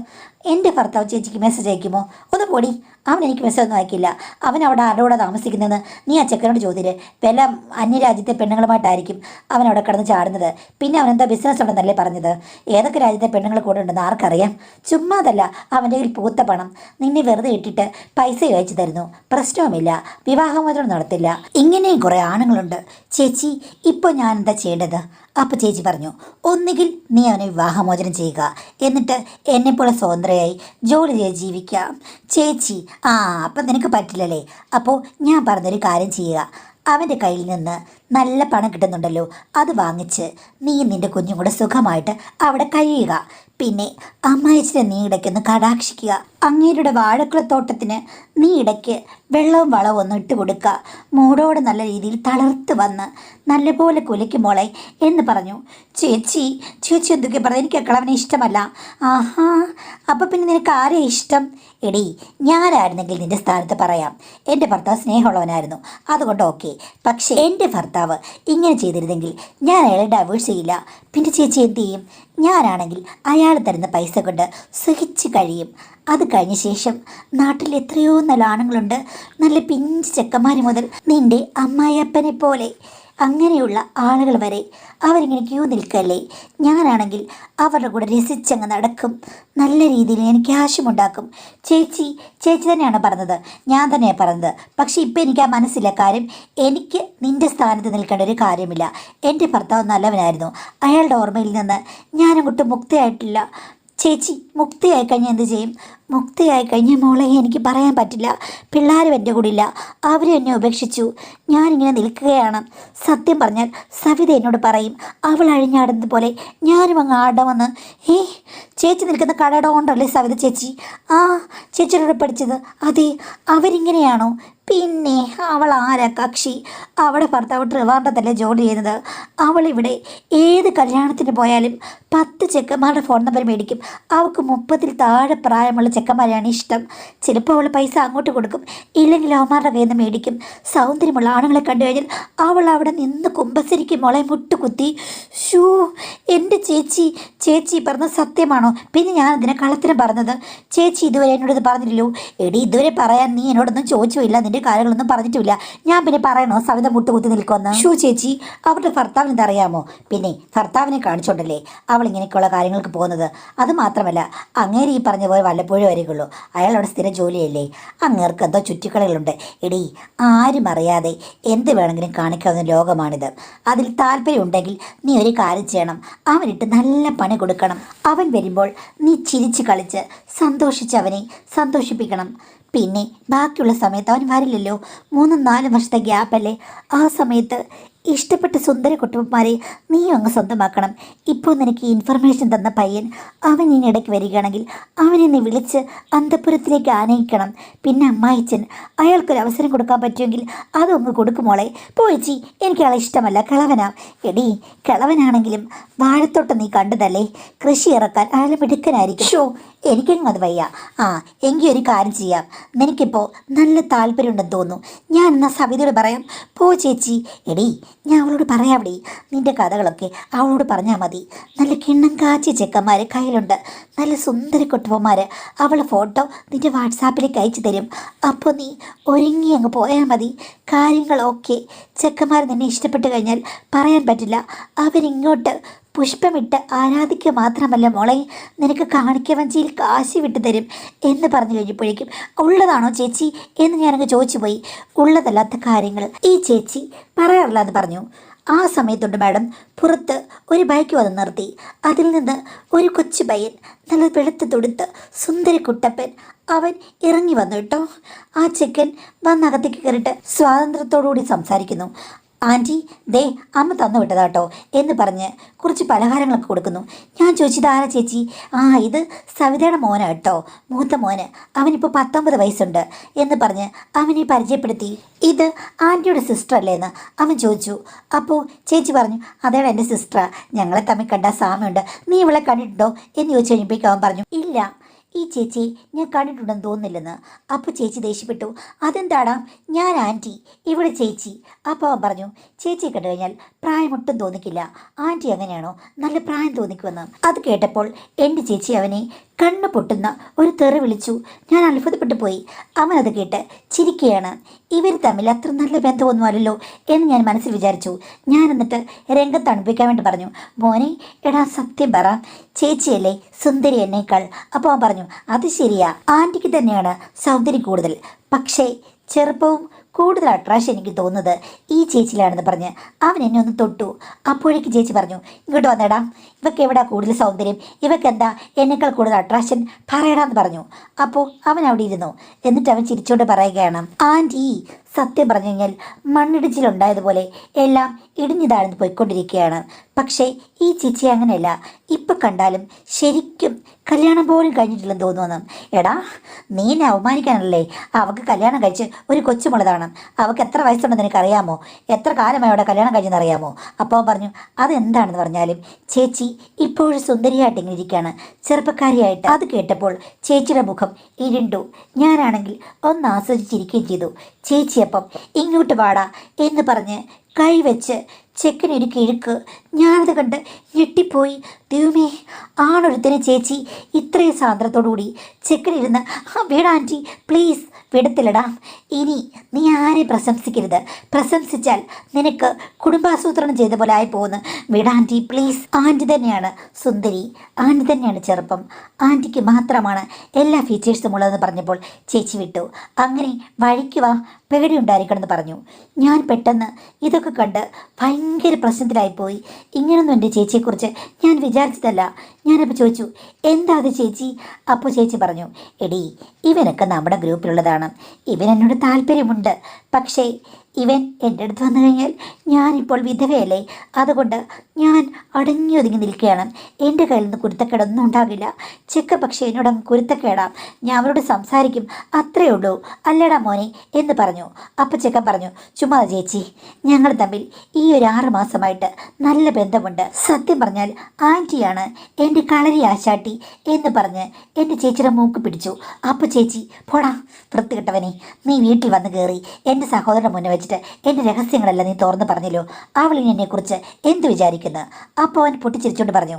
എൻ്റെ ഭർത്താവ് ചേച്ചിക്ക് മെസ്സേജ് അയക്കുമോ? ഒന്ന് പോടി, അവൻ എനിക്ക് മെസ്സേജ് ഒന്നും അയക്കില്ല. അവൻ അവിടെ ആരോടെ താമസിക്കുന്നതെന്ന് നീ ആ ചെക്കനോട് ചോദിച്ചില്ലേ. വല്ല അന്യരാജ്യത്തെ പെണ്ണുങ്ങളുമായിട്ടായിരിക്കും അവൻ അവിടെ കിടന്ന് ചാടുന്നത്. പിന്നെ അവനെന്താ ബിസിനസ് ഉണ്ടെന്നല്ലേ പറഞ്ഞത്? ഏതൊക്കെ രാജ്യത്തെ പെണ്ണുങ്ങൾ കൂടെ ഉണ്ടെന്ന് ആർക്കറിയാം? ചുമ്മാതല്ല, അവൻ്റെ കയ്യിൽ പൂത്ത പണം നിന്നെ വെറുതെ ഇട്ടിട്ട് പൈസ അയച്ചു തരുന്നു. പ്രശ്നവുമില്ല, വിവാഹമോചനം നടത്തില്ല. ഇങ്ങനെയും കുറേ ആണുങ്ങളുണ്ട്. ചേച്ചി ഇപ്പോൾ ഞാൻ എന്താ ചെയ്യേണ്ടത്? അപ്പോൾ ചേച്ചി പറഞ്ഞു, ഒന്നുകിൽ നീ അവനെ വിവാഹമോചനം ചെയ്യുക, എന്നിട്ട് എന്നെപ്പോലെ സ്വതന്ത്രയായി ജോലി ചെയ്ത് ജീവിക്കാം. ചേച്ചി അപ്പം നിനക്ക് പറ്റില്ലല്ലേ? അപ്പോൾ ഞാൻ പറഞ്ഞൊരു കാര്യം ചെയ്യുക. അവൻ്റെ കയ്യിൽ നിന്ന് നല്ല പണം കിട്ടുന്നുണ്ടല്ലോ, അത് വാങ്ങിച്ച് നീ നിൻ്റെ കുഞ്ഞും കൂടെ സുഖമായിട്ട് അവിടെ കഴിയുക. പിന്നെ അമ്മായിച്ചിനെ നീ ഇടയ്ക്കൊന്ന് കടാക്ഷിക്കുക. അങ്ങേരുടെ വാഴക്കുളത്തോട്ടത്തിന് നീ ഇടയ്ക്ക് വെള്ളവും വളവും ഒന്ന് ഇട്ട് കൊടുക്കുക. മൂടോട് നല്ല രീതിയിൽ തളർത്ത് വന്ന് നല്ലപോലെ കുലയ്ക്കും മോളെ എന്ന് പറഞ്ഞു. ചേച്ചി എന്തൊക്കെ പറഞ്ഞു? എനിക്ക് അക്കളവനെ ഇഷ്ടമല്ല. അപ്പം പിന്നെ നിനക്ക് ആരെയാണ് ഇഷ്ടം? എടി, ഞാനായിരുന്നെങ്കിൽ നിൻ്റെ സ്ഥാനത്ത് പറയാം, എൻ്റെ ഭർത്താവ് സ്നേഹമുള്ളവനായിരുന്നു, അതുകൊണ്ട് ഓക്കെ. പക്ഷേ എൻ്റെ ഭർത്താവ് ഇങ്ങനെ ചെയ്തിരുന്നെങ്കിൽ ഞാൻ അയാളെ ഡൈവേഴ്സ് ചെയ്യില്ല. പിന്നെ ചേച്ചി എന്ത് ചെയ്യും? ഞാനാണെങ്കിൽ അയാൾ തരുന്ന പൈസ കൊണ്ട് സുഖിച്ച് കഴിയും. അത് കഴിഞ്ഞ ശേഷം നാട്ടിൽ എത്രയോ നല്ല ആണുങ്ങളുണ്ട്, നല്ല പിഞ്ച് ചെക്കന്മാർ മുതൽ നിൻ്റെ അമ്മായിയപ്പനെ പോലെ അങ്ങനെയുള്ള ആളുകൾ വരെ അവരിങ്ങനെ ക്യൂ നിൽക്കല്ലേ. ഞാനാണെങ്കിൽ അവരുടെ കൂടെ രസിച്ചങ്ങ് നടക്കും. നല്ല രീതിയിൽ ഞാൻ ക്യാഷുമുണ്ടാക്കും. ചേച്ചി തന്നെയാണ് പറഞ്ഞത്, ഞാൻ തന്നെയാണ് പറഞ്ഞത്. പക്ഷെ ഇപ്പം എനിക്ക് ആ മനസ്സില്ല. കാര്യം എനിക്ക് നിൻ്റെ സ്ഥാനത്ത് നിൽക്കേണ്ട ഒരു കാര്യമില്ല. എൻ്റെ ഭർത്താവ് നല്ലവനായിരുന്നു. അയാളുടെ ഓർമ്മയിൽ നിന്ന് ഞാനങ്ങോട്ട് മുക്തയായിട്ടില്ല. ചേച്ചി മുക്തിയായി കഴിഞ്ഞാൽ എന്ത് ചെയ്യും? മുക്തിയായി കഴിഞ്ഞ മോളെ എനിക്ക് പറയാൻ പറ്റില്ല. പിള്ളേരും എൻ്റെ കൂടെ ഇല്ല, അവരും എന്നെ ഉപേക്ഷിച്ചു. ഞാനിങ്ങനെ നിൽക്കുകയാണ്. സത്യം പറഞ്ഞാൽ സവിത എന്നോട് പറയും, അവൾ അഴിഞ്ഞാടുന്നത് പോലെ ഞാനും അങ്ങ് ആടമെന്ന്. ചേച്ചി നിൽക്കുന്ന കടയുടെ ഓണ്ടല്ലേ സവിത ചേച്ചി? ചേച്ചിയോട് പഠിച്ചത്? അതെ, അവരിങ്ങനെയാണോ? പിന്നെ അവൾ ആരാ കക്ഷി? അവളുടെ ഭർത്താവ് ട്രിവാൻഡ്രത്തല്ലേ ജോലി ചെയ്യുന്നത്. അവളിവിടെ ഏത് കല്യാണത്തിന് പോയാലും 10 ചെക്കന്മാരുടെ ഫോൺ നമ്പർ മേടിക്കും. അവൾക്ക് 30-ൽ താഴെ പ്രായമുള്ള ചെക്കന്മാരെയാണ് ഇഷ്ടം. ചിലപ്പോൾ അവൾ പൈസ അങ്ങോട്ട് കൊടുക്കും, ഇല്ലെങ്കിൽ അവന്മാരുടെ കയ്യിൽ നിന്ന് മേടിക്കും. സൗന്ദര്യമുള്ള ആണുങ്ങളെ കണ്ടു കഴിഞ്ഞാൽ അവൾ അവിടെ നിന്ന് കുമ്പസരിക്കും മോളെ മുട്ടുകുത്തി. എൻ്റെ ചേച്ചി പറഞ്ഞ സത്യമാണോ? പിന്നെ ഞാൻ ഇതിനെ കളത്തിനും പറഞ്ഞത്? ചേച്ചി ഇതുവരെ എന്നോട് ഇത് പറഞ്ഞില്ലല്ലോ. എടി, ഇതുവരെ പറയാൻ നീ എന്നോടൊന്നും ചോദിച്ചില്ല, നിൻ്റെ കാര്യങ്ങളൊന്നും പറഞ്ഞിട്ടില്ല. ഞാൻ പിന്നെ പറയണോ സവിത മുട്ടുകുത്തി നിൽക്കുമെന്ന്? ചേച്ചി, അവരുടെ ഭർത്താവിന് ഇതറിയാമോ? പിന്നെ ഭർത്താവിനെ കാണിച്ചോണ്ടല്ലേ അവൾ ഇങ്ങനെയൊക്കെയുള്ള കാര്യങ്ങൾക്ക് പോകുന്നത്. അതുമാത്രമല്ല, അങ്ങേര് ഈ പറഞ്ഞ പോലെ വല്ലപ്പോഴും വരികയുള്ളൂ. അയാളവിടെ സ്ഥിരം ജോലിയല്ലേ. അങ്ങേർക്ക് എന്തോ ചുറ്റിക്കളികളുണ്ട്. എടി, ആരും അറിയാതെ എന്ത് വേണമെങ്കിലും കാണിക്കാവുന്ന ലോകമാണിത്. അതിൽ താല്പര്യം ഉണ്ടെങ്കിൽ നീ ഒരു കാര്യം ചെയ്യണം, അവനിട്ട് നല്ല പണി കൊടുക്കണം. അവൻ വരുമ്പോൾ നീ ചിരിച്ച് കളിച്ച് സന്തോഷിച്ച് അവനെ സന്തോഷിപ്പിക്കണം. പിന്നെ ബാക്കിയുള്ള സമയത്ത് അവൻ വരില്ലല്ലോ. 3-4 വർഷത്തെ ഗ്യാപ്പല്ലേ. ആ സമയത്ത് ഇഷ്ടപ്പെട്ട സുന്ദര കുട്ടപ്പന്മാരെ നീ അങ്ങ് സ്വന്തമാക്കണം. ഇപ്പോൾ നിനക്ക് ഇൻഫർമേഷൻ തന്ന പയ്യൻ അവൻ ഇനി ഇടയ്ക്ക് വരികയാണെങ്കിൽ അവനെ നീ വിളിച്ച് അന്തഃപുരത്തിലേക്ക് ആനയിക്കണം. പിന്നെ അമ്മായിച്ചൻ അയാൾക്കൊരു അവസരം കൊടുക്കാൻ പറ്റുമെങ്കിൽ അതൊന്ന് കൊടുക്കുമോളെ. പോയിച്ചി, എനിക്ക് അയാളെ ഇഷ്ടമല്ല, കിളവനാ. എടി, കിളവനാണെങ്കിലും വാഴത്തോട്ടം നീ കണ്ടതല്ലേ, കൃഷി ഇറക്കാൻ അയാൾ മിടുക്കനായിരിക്കും. ഷോ, എനിക്കെങ്ങും അത് വയ്യ. എങ്കിൽ ഒരു കാര്യം ചെയ്യാം, നിനക്കിപ്പോൾ നല്ല താല്പര്യമുണ്ടെന്ന് തോന്നുന്നു. ഞാൻ എന്നാൽ സവിതയോട് പറയാം. പോ ചേച്ചി. എടി, ഞാൻ അവളോട് പറയാവിടെ, നിൻ്റെ കഥകളൊക്കെ അവളോട് പറഞ്ഞാൽ മതി. നല്ല കിണ്ണം കാച്ചിയ ചെക്കന്മാർ കയ്യിലുണ്ട്, നല്ല സുന്ദര കുട്ടപ്പന്മാർ. അവളെ ഫോട്ടോ നിൻ്റെ വാട്സാപ്പിലേക്ക് അയച്ചു തരും. അപ്പോൾ നീ ഒരുങ്ങി അങ്ങ് പോയാൽ മതി. കാര്യങ്ങളൊക്കെ. ചെക്കന്മാർ നിന്നെ ഇഷ്ടപ്പെട്ട് കഴിഞ്ഞാൽ പറയാൻ പറ്റില്ല, അവരിങ്ങോട്ട് പുഷ്പമിട്ട് ആരാധിക്കുക മാത്രമല്ല മോളെ, നിനക്ക് കാണിക്കവഞ്ചിയിൽ കാശി വിട്ടു തരും എന്ന് പറഞ്ഞു കഴിഞ്ഞപ്പോഴേക്കും ഉള്ളതാണോ ചേച്ചി എന്ന് ഞാനങ്ങ് ചോദിച്ചു പോയി. ഉള്ളതല്ലാത്ത കാര്യങ്ങൾ ഈ ചേച്ചി പറയാറില്ല എന്ന് പറഞ്ഞു. ആ സമയത്തുണ്ട് മാഡം, പുറത്ത് ഒരു ബൈക്ക് വന്ന് നിർത്തി. അതിൽ നിന്ന് ഒരു കൊച്ചു പയ്യൻ, നല്ല വെളുത്ത് തൊടുത്ത് സുന്ദര കുട്ടപ്പൻ, അവൻ ഇറങ്ങി വന്നു കേട്ടോ. ആ ചെക്കൻ വന്നകത്തേക്ക് കയറിയിട്ട് സ്വാതന്ത്ര്യത്തോടുകൂടി സംസാരിക്കുന്നു. ആൻറ്റി, ദേ അമ്മ തന്നു വിട്ടതാട്ടോ എന്ന് പറഞ്ഞ് കുറച്ച് പലഹാരങ്ങളൊക്കെ കൊടുക്കുന്നു. ഞാൻ ചോദിച്ചത് ആരാ ചേച്ചി? ഇത് സവിതയുടെ മോനാ കേട്ടോ, മൂത്ത മോന്. അവനിപ്പോൾ 19 വയസ്സുണ്ട് എന്ന് പറഞ്ഞ് അവനെ പരിചയപ്പെടുത്തി. ഇത് ആൻറ്റിയുടെ സിസ്റ്റർ അല്ലേ എന്ന് അവൻ ചോദിച്ചു. അപ്പോൾ ചേച്ചി പറഞ്ഞു, അതേടാ എൻ്റെ സിസ്റ്ററാ, ഞങ്ങളെ തമ്മിൽ കണ്ടാൽ സാമ്യമുണ്ട്. നീ ഇവളെ കണ്ടിട്ടുണ്ടോ എന്ന് ചോദിച്ചു കഴിഞ്ഞപ്പോഴേക്കും അവൻ പറഞ്ഞു, ഇല്ല, ഈ ചേച്ചി ഞാൻ കണ്ടിട്ടുണ്ടെന്ന് തോന്നുന്നില്ലെന്ന്. അപ്പോൾ ചേച്ചി ദേഷ്യപ്പെട്ടു. അതെന്താടാ, ഞാൻ ആൻറ്റി, ഇവിടെ ചേച്ചി. അപ്പോൾ അവൻ പറഞ്ഞു, ചേച്ചിയെ കണ്ടു കഴിഞ്ഞാൽ പ്രായമൊട്ടും തോന്നിക്കില്ല, ആൻറ്റി അങ്ങനെയാണോ, നല്ല പ്രായം തോന്നിക്കുമെന്ന്. അത് കേട്ടപ്പോൾ എൻ്റെ ചേച്ചി അവനെ കണ്ണു പൊട്ടുന്ന ഒരു തെറി വിളിച്ചു. ഞാൻ അത്ഭുതപ്പെട്ടു പോയി. അവനത് കേട്ട് ചിരിക്കുകയാണ്. ഇവർ തമ്മിൽ അത്ര നല്ല ബന്ധമൊന്നുമല്ലല്ലോ എന്ന് ഞാൻ മനസ്സിൽ വിചാരിച്ചു. ഞാൻ എന്നിട്ട് രംഗത്ത് തണുപ്പിക്കാൻ വേണ്ടി പറഞ്ഞു, മോനെ, എടാ സത്യം പറ, ചേച്ചിയല്ലേ സുന്ദരി എന്നേക്കാൾ? അപ്പോൾ അവൻ പറഞ്ഞു, അത് ശരിയാ, ആൻറ്റിക്ക് തന്നെയാണ് സൗന്ദര്യം കൂടുതൽ, പക്ഷേ ചെറുപ്പവും കൂടുതൽ അട്രാക്ഷൻ എനിക്ക് തോന്നുന്നത് ഈ ചേച്ചിയിലാണെന്ന് പറഞ്ഞ് അവൻ എന്നെ ഒന്ന് തൊട്ടു. അപ്പോഴേക്ക് ചേച്ചി പറഞ്ഞു, ഇങ്ങോട്ട് വന്നേടാ, ഇവക്ക് എവിടാ കൂടുതൽ സൗന്ദര്യം, ഇവക്ക് എന്താ എന്നേക്കാൾ കൂടുതൽ അട്രാക്ഷൻ, പറയടാന്ന് പറഞ്ഞു. അപ്പോൾ അവൻ അവിടെ ഇരുന്നു. എന്നിട്ട് അവൻ ചിരിച്ചുകൊണ്ട് പറയുകയാണ്, ആൻറ്റി, സത്യം പറഞ്ഞു കഴിഞ്ഞാൽ മണ്ണിടിച്ചിലുണ്ടായതുപോലെ എല്ലാം ഇടിഞ്ഞു താഴ്ന്നു പോയിക്കൊണ്ടിരിക്കുകയാണ്. പക്ഷേ ഈ ചേച്ചി അങ്ങനെയല്ല, ഇപ്പം കണ്ടാലും ശരിക്കും കല്യാണം പോലും കഴിഞ്ഞിട്ടില്ലെന്ന് തോന്നുന്നു. എടാ, നീ എന്നെ അവമാനിക്കാനല്ലേ, അവൾക്ക് കല്യാണം കഴിച്ച് ഒരു കൊച്ചുമുള്ളതാണ്. അവൾക്ക് എത്ര വയസ്സുണ്ടെന്ന് എനിക്കറിയാമോ, എത്ര കാലമായി അവിടെ കല്യാണം കഴിഞ്ഞെന്ന് അറിയാമോ? അപ്പോൾ പറഞ്ഞു, അതെന്താണെന്ന് പറഞ്ഞാലും ചേച്ചി ഇപ്പോഴും സുന്ദരിയായിട്ട് ഇങ്ങനെ ഇരിക്കുകയാണ്, ചെറുപ്പക്കാരിയായിട്ട്. അത് കേട്ടപ്പോൾ ചേച്ചിയുടെ മുഖം ഇരുണ്ടു. ഞാനാണെങ്കിൽ ഒന്ന് ആസ്വദിച്ചിരിക്കുകയും ചെയ്തു. ചേച്ചിയപ്പം ഇങ്ങോട്ട് വാടാ എന്ന് പറഞ്ഞ് കൈവച്ച് ചെക്കനൊരു കിഴുക്ക്. ഞാനത് കണ്ട് ഞെട്ടിപ്പോയി. ദൈവമേ, ആണൊരുത്തനെ ചേച്ചി ഇത്രയും സാന്ദ്രത്തോടുകൂടി ചെക്കനിരുന്ന്, വീടാ ആൻറ്റി, പ്ലീസ് വിടത്തില്ലടാ, ഇനി നീ ആരെ പ്രശംസിക്കരുത്, പ്രശംസിച്ചാൽ നിനക്ക് കുടുംബാസൂത്രണം ചെയ്ത പോലെ ആയി പോകുന്നു, വിടാ ആൻറ്റി പ്ലീസ്. ആൻറ്റി തന്നെയാണ് സുന്ദരി, ആൻറ്റി തന്നെയാണ് ചെറുപ്പം, ആൻറ്റിക്ക് മാത്രമാണ് എല്ലാ ഫീച്ചേഴ്സും ഉള്ളതെന്ന് പറഞ്ഞപ്പോൾ ചേച്ചി വിട്ടു. അങ്ങനെ വഴിക്ക് വാ, പേടിയുണ്ടായിരിക്കണമെന്ന് പറഞ്ഞു. ഞാൻ പെട്ടെന്ന് ഇതൊക്കെ കണ്ട് ഭയങ്കര പ്രശ്നത്തിലായിപ്പോയി. ഇങ്ങനൊന്നും എൻ്റെ ചേച്ചിയെക്കുറിച്ച് ഞാൻ വിചാരിച്ചതല്ല. ഞാനപ്പോൾ ചോദിച്ചു, എന്താ അത് ചേച്ചി? അപ്പോൾ ചേച്ചി പറഞ്ഞു, എടി, ഇവനൊക്കെ നമ്മുടെ ഗ്രൂപ്പിലുള്ളതാണ്, ഇവനെന്നോട് താല്പര്യമുണ്ട്, പക്ഷേ ഇവൻ എൻ്റെ അടുത്ത് വന്നു കഴിഞ്ഞാൽ ഞാനിപ്പോൾ വിധവയല്ലേ, അതുകൊണ്ട് ഞാൻ അടങ്ങി ഒതുങ്ങി നിൽക്കുകയാണ്. എൻ്റെ കയ്യിൽ നിന്ന് കുരുത്തക്കേടൊന്നും ഉണ്ടാകില്ല. ചെക്ക പക്ഷേ എന്നോടങ്ങ് കുരുത്തക്കേടാം, ഞാൻ അവരോട് സംസാരിക്കും, അത്രയേ ഉള്ളൂ, അല്ലടാ മോനെ എന്ന് പറഞ്ഞു. അപ്പം ചെക്കൻ പറഞ്ഞു, ചുമ്മാ ചേച്ചി, ഞങ്ങൾ തമ്മിൽ ഈ ഒരു 6 മാസമായിട്ട് നല്ല ബന്ധമുണ്ട്. സത്യം പറഞ്ഞാൽ ആൻറ്റിയാണ് എൻ്റെ കളരി ആശാട്ടി എന്ന് പറഞ്ഞ് എൻ്റെ ചേച്ചിയുടെ മൂക്ക് പിടിച്ചു. അപ്പോൾ ചേച്ചി, പോടാ വൃത്തികെട്ടവനെ, നീ വീട്ടിൽ വന്ന് കയറി എൻ്റെ സഹോദരൻ്റെ മുന്നേ വെച്ചിട്ട് എൻ്റെ രഹസ്യങ്ങളെല്ലാം നീ തുറന്ന് പറഞ്ഞല്ലോ, അവളിനി എന്നെക്കുറിച്ച് എന്ത് വിചാരിക്കുന്നു? അപ്പോൾ അവൻ പൊട്ടിച്ചിരിച്ചുകൊണ്ട് പറഞ്ഞു,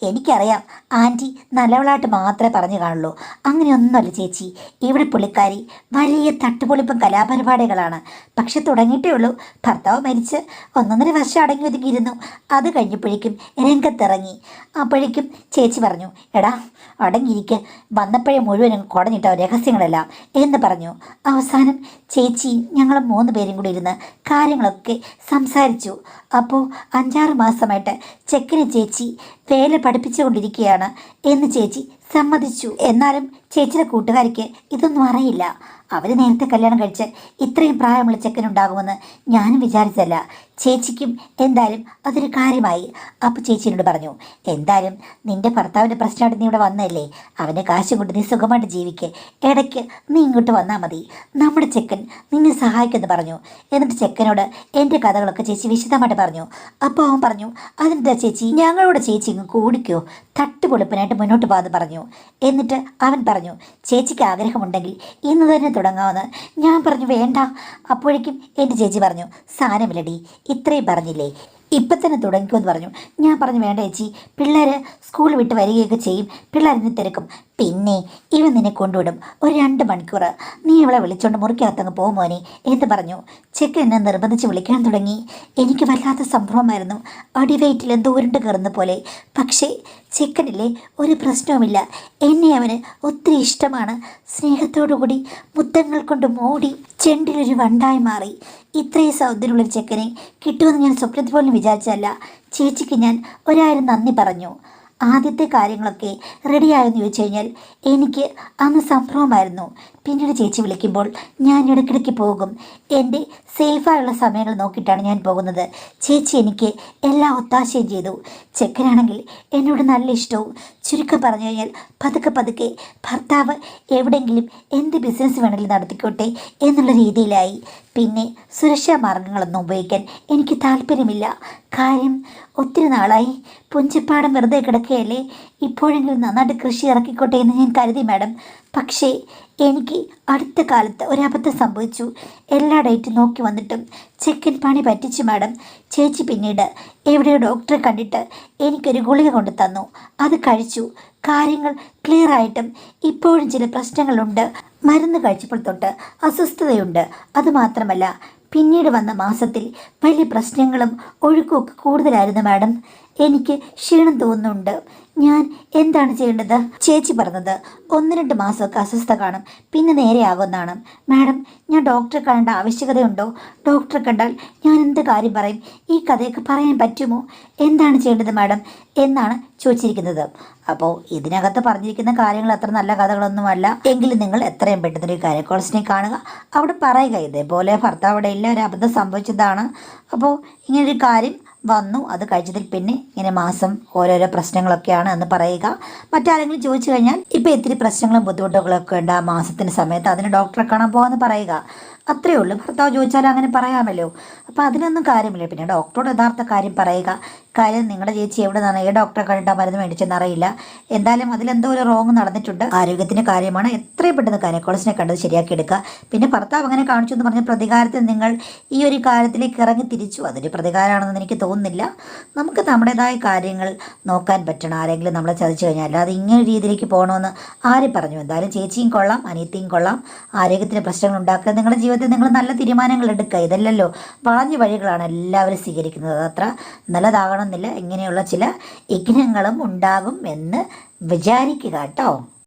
എനിക്കറിയാം, ആൻറ്റി നല്ലവളായിട്ട് മാത്രമേ പറഞ്ഞു കാണുള്ളൂ, അങ്ങനെയൊന്നുമല്ല ചേച്ചി, ഇവിടെ പുള്ളിക്കാരി വലിയ തട്ടുപൊളിപ്പും കലാപരിപാടികളാണ്, പക്ഷെ തുടങ്ങിയിട്ടേ ഉള്ളൂ. ഭർത്താവ് മരിച്ച് 1.5 വർഷം അടങ്ങി ഒതുങ്ങിയിരുന്നു. അത് കഴിഞ്ഞപ്പോഴേക്കും രംഗത്തിറങ്ങി. അപ്പോഴേക്കും ചേച്ചി പറഞ്ഞു, എടാ അടങ്ങിയിരിക്ക്, വന്നപ്പോഴേ മുഴുവനും കുടഞ്ഞിട്ടോ രഹസ്യങ്ങളെല്ലാം എന്ന് പറഞ്ഞു. അവസാനം ചേച്ചി ഞങ്ങൾ 3 പേരും കൂടി ഇരുന്ന് കാര്യങ്ങളൊക്കെ സംസാരിച്ചു. അപ്പോൾ 5-6 മാസമായിട്ട് ചെക്കനെ ചേച്ചി വേല പഠിപ്പിച്ചുകൊണ്ടിരിക്കുകയാണ് എന്ന് ചേച്ചി സമ്മതിച്ചു. എന്നാലും ചേച്ചിയുടെ കൂട്ടുകാരിക്ക് ഇതൊന്നും അറിയില്ല. അവർ നേരത്തെ കല്യാണം കഴിച്ച് ഇത്രയും പ്രായമുള്ള ചെക്കനുണ്ടാകുമെന്ന് ഞാനും വിചാരിച്ചല്ല. ചേച്ചിക്കും എന്തായാലും അതൊരു കാര്യമായി. അപ്പോൾ ചേച്ചിയോട് പറഞ്ഞു, എന്തായാലും നിന്റെ ഭർത്താവിൻ്റെ പ്രശ്നമായിട്ട് നീ ഇവിടെ വന്നല്ലേ, അവൻ്റെ കാശും കൊണ്ട് നീ സുഖമായിട്ട് ജീവിക്ക്, ഇടയ്ക്ക് നീ ഇങ്ങോട്ട് വന്നാൽ മതി, നമ്മുടെ ചെക്കൻ നിന്നെ സഹായിക്കുമെന്ന് പറഞ്ഞു. എന്നിട്ട് ചെക്കനോട് എൻ്റെ കഥകളൊക്കെ ചേച്ചി വിശദമായിട്ട് പറഞ്ഞു. അപ്പോൾ അവൻ പറഞ്ഞു, അതെന്താ ചേച്ചി, ഞങ്ങളോട് ചേച്ചി ഇങ്ങ് കൂടിക്കോ, തട്ടുപൊളിപ്പനായിട്ട് മുന്നോട്ട് പോകാമെന്ന് പറഞ്ഞു. എന്നിട്ട് അവൻ പറഞ്ഞു, ചേച്ചിക്ക് ആഗ്രഹമുണ്ടെങ്കിൽ ഇന്ന് തന്നെ തുടങ്ങാമെന്ന്. ഞാൻ പറഞ്ഞു വേണ്ട. അപ്പോഴേക്കും എൻ്റെ ചേച്ചി പറഞ്ഞു, സാരമില്ലടി, ഇത്രയും പറഞ്ഞില്ലേ, ഇപ്പം തന്നെ തുടങ്ങിക്കുമെന്ന് പറഞ്ഞു. ഞാൻ പറഞ്ഞു വേണ്ട ചേച്ചി, പിള്ളേർ സ്കൂൾ വിട്ട് വരികയൊക്കെ ചെയ്യും, പിള്ളേരിനെ തിരക്കും, പിന്നെ ഇവൻ നിന്നെ കൊണ്ടുവിടും, ഒരു 2 മണിക്കൂർ നീ അവളെ വിളിച്ചോണ്ട് മുറിക്കകത്തങ്ങ് പോകുമോനെ എന്ന് പറഞ്ഞു. ചെക്കൻ എന്നെ നിർബന്ധിച്ച് വിളിക്കാൻ തുടങ്ങി. എനിക്ക് വല്ലാത്ത സംഭവമായിരുന്നു. അടിവയറ്റിൽ എന്തോ ഉരുണ്ട് കയറുന്ന പോലെ. പക്ഷേ ചെക്കനില്ലേ ഒരു പ്രശ്നവുമില്ല, എന്നെ അവന് ഒത്തിരി ഇഷ്ടമാണ്. സ്നേഹത്തോടുകൂടി മുത്തങ്ങൾ കൊണ്ട് മൂടി ചെണ്ടിലൊരു വണ്ടായി മാറി. ഇത്രയും സൗന്ദര്യമുള്ളൊരു ചെക്കനെ കിട്ടുമെന്ന് ഞാൻ സ്വപ്നത്തിൽ പോലും വിചാരിച്ചല്ല. ചേച്ചിക്ക് ഞാൻ 1000 നന്ദി പറഞ്ഞു. ആദ്യത്തെ കാര്യങ്ങളൊക്കെ റെഡിയായെന്ന് ചോദിച്ചു കഴിഞ്ഞാൽ എനിക്ക് അന്ന് സംഭവമായിരുന്നു. പിന്നീട് ചേച്ചി വിളിക്കുമ്പോൾ ഞാൻ ഇടയ്ക്കിടയ്ക്ക് പോകും. എൻ്റെ സേഫായുള്ള സമയങ്ങൾ നോക്കിയിട്ടാണ് ഞാൻ പോകുന്നത്. ചേച്ചി എനിക്ക് എല്ലാ ഒത്താശയും ചെയ്തു. ചെക്കനാണെങ്കിൽ എന്നോട് നല്ല ഇഷ്ടവും. ചുരുക്കം പറഞ്ഞു കഴിഞ്ഞാൽ പതുക്കെ പതുക്കെ ഭർത്താവ് എവിടെയെങ്കിലും എന്ത് ബിസിനസ് വേണമെങ്കിലും നടത്തിക്കോട്ടെ എന്നുള്ള രീതിയിലായി. പിന്നെ സുരക്ഷാ മാർഗങ്ങളൊന്നും ഉപയോഗിക്കാൻ എനിക്ക് താല്പര്യമില്ല. കാര്യം ഒത്തിരി നാളായി പുഞ്ചപ്പാടം വെറുതെ കിടക്കുകയല്ലേ, ഇപ്പോഴെങ്കിലും നന്നായിട്ട് കൃഷി ഇറക്കിക്കോട്ടെ എന്ന് ഞാൻ കരുതി മാഡം. പക്ഷേ എനിക്ക് അടുത്ത കാലത്ത് ഒരബദ്ധം സംഭവിച്ചു. എല്ലാ ഡേറ്റും നോക്കി വന്നിട്ടും ചെക്കൻ പണി പറ്റിച്ചു മാഡം. ചേച്ചി പിന്നീട് എവിടെയോ ഡോക്ടറെ കണ്ടിട്ട് എനിക്കൊരു ഗുളിക കൊണ്ട് തന്നു. അത് കഴിച്ചു. കാര്യങ്ങൾ ക്ലിയറായിട്ടും ഇപ്പോഴും ചില പ്രശ്നങ്ങളുണ്ട്. മരുന്ന് കഴിച്ചപ്പോൾ തൊട്ട് അസ്വസ്ഥതയുണ്ട്. അതുമാത്രമല്ല പിന്നീട് വന്ന മാസത്തിൽ വലിയ പ്രശ്നങ്ങളും ഒഴുക്കുമൊക്കെ കൂടുതലായിരുന്നു മാഡം. എനിക്ക് ക്ഷീണം തോന്നുന്നുണ്ട്. ഞാൻ എന്താണ് ചെയ്യേണ്ടത്? ചേച്ചി പറഞ്ഞത് 1-2 മാസമൊക്കെ അസ്വസ്ഥ കാണും, പിന്നെ നേരെയാകുമെന്നാണ്. മാഡം, ഞാൻ ഡോക്ടറെ കാണേണ്ട ആവശ്യകതയുണ്ടോ? ഡോക്ടറെ കണ്ടാൽ ഞാൻ എന്ത് കാര്യം പറയും? ഈ കഥയൊക്കെ പറയാൻ പറ്റുമോ? എന്താണ് ചെയ്യേണ്ടത് മാഡം എന്നാണ് ചോദിച്ചിരിക്കുന്നത്. അപ്പോൾ ഇതിനകത്ത് പറഞ്ഞിരിക്കുന്ന കാര്യങ്ങൾ അത്ര നല്ല കഥകളൊന്നുമല്ല. എങ്കിലും നിങ്ങൾ എത്രയും പെട്ടെന്ന് ഒരു ഗൈനക്കോളജിസ്റ്റിനെ കാണുക. അവിടെ പറയുക ഇതേപോലെ ഭർത്താവ് അവിടെ ഇല്ല, ഒരു അബദ്ധം സംഭവിച്ചതാണ്, അപ്പോൾ ഇങ്ങനൊരു കാര്യം വന്നു, അത് കഴിച്ചതിൽ പിന്നെ ഇങ്ങനെ മാസം ഓരോരോ പ്രശ്നങ്ങളൊക്കെയാണ് എന്ന് പറയുക. മറ്റാരെങ്കിലും ചോദിച്ചു കഴിഞ്ഞാൽ ഇപ്പോൾ ഇത്തിരി പ്രശ്നങ്ങളും ബുദ്ധിമുട്ടുകളൊക്കെ ഉണ്ട് ആ മാസത്തിൻ്റെ സമയത്ത്, അതിന് ഡോക്ടറെ കാണാൻ പോകാമെന്ന് പറയുക. അത്രയേ ഉള്ളൂ. ഭർത്താവ് ചോദിച്ചാൽ അങ്ങനെ പറയാമല്ലോ. അപ്പോൾ അതിനൊന്നും കാര്യമില്ല. പിന്നെ ഡോക്ടറോട് യഥാർത്ഥ കാര്യം പറയുക. കാര്യം നിങ്ങളുടെ ചേച്ചി എവിടെ നിന്നാണ് ഏ ഡോക്ടറെ കണ്ടിട്ട് മരുന്ന് മേടിച്ചെന്നറിയില്ല. എന്തായാലും അതിലെന്തോ ഒരു റോങ് നടന്നിട്ടുണ്ട്. ആരോഗ്യത്തിൻ്റെ കാര്യമാണ്. എത്രയും പെട്ടെന്ന് ഗൈനക്കോളജിസ്റ്റിനെ കണ്ടത് ശരിയാക്കി എടുക്കുക. പിന്നെ ഭർത്താവ് അങ്ങനെ കാണിച്ചു എന്ന് പറഞ്ഞ പ്രതികാരത്തിൽ നിങ്ങൾ ഈ ഒരു കാര്യത്തിലേക്ക് ഇറങ്ങി തിരിച്ചു. അതൊരു പ്രതികാരമാണെന്ന് എനിക്ക് തോന്നുന്നില്ല. നമുക്ക് നമ്മുടേതായ കാര്യങ്ങൾ നോക്കാൻ പറ്റണം. ആരെങ്കിലും നമ്മളെ ചതിച്ചു കഴിഞ്ഞാൽ അല്ലാതെ ഇങ്ങനെ രീതിയിലേക്ക് പോകണമെന്ന് ആര് പറഞ്ഞു? എന്തായാലും ചേച്ചിയും കൊള്ളാം, അനിയത്തിയും കൊള്ളാം. ആരോഗ്യത്തിന് പ്രശ്നങ്ങൾ ഉണ്ടാക്കുക. നിങ്ങളുടെ ജീവിതത്തിൽ നിങ്ങൾ നല്ല തീരുമാനങ്ങൾ എടുക്കുക. ഇതല്ലല്ലോ വളഞ്ഞ വഴികളാണ് എല്ലാവരും സ്വീകരിക്കുന്നത്. അത്ര നല്ലതാകണമെന്നില്ല. ഇങ്ങനെയുള്ള ചില വിഘ്നങ്ങളും ഉണ്ടാകും എന്ന് വിചാരിക്കുക കേട്ടോ.